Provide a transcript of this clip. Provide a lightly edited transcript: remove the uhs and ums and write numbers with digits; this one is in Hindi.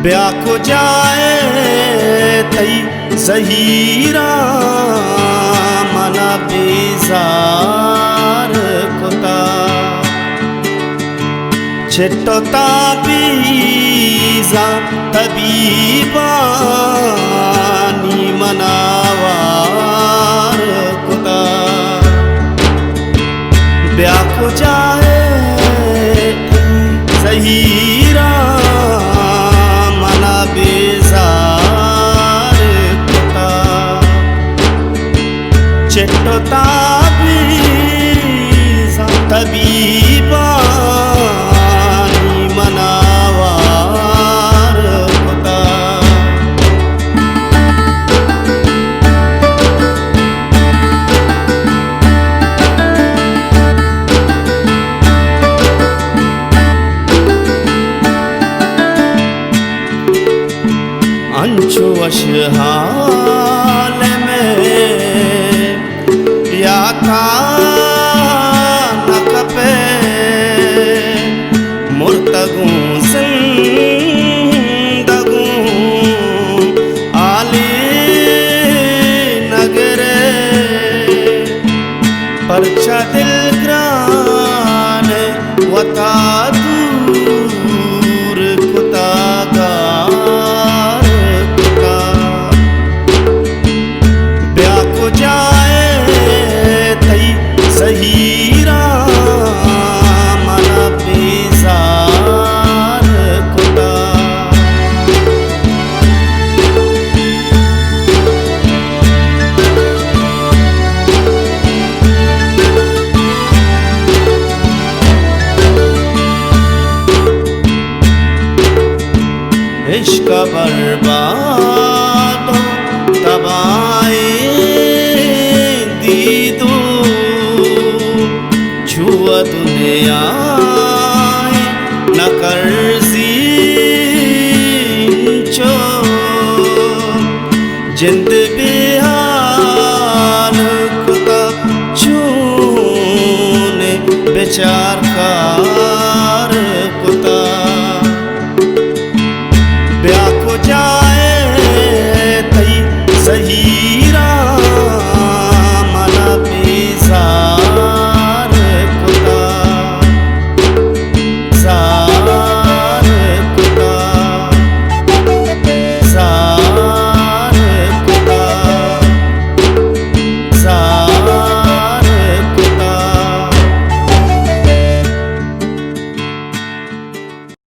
ब्याह को जाए तई ज़हीरा मना बेजार कोता छेटोता बीजा तबीबानी मनावार कोता ब्याह को जाए ज़हीरा मना बेजार कोता छेटोता बीजा तबीबानी मनावार कोता अंचो अशहाल में या था न कपे मुर्तगूं जिंदगूं आली नगरे परचा दिल ग्राने वता दूर कुतागार ब्याह को जाए तई ज़हीरा मना बेजार कोता इश्क बर्बाद तबाही दीदू छुआ दुनिया न कर्जी चो जिंद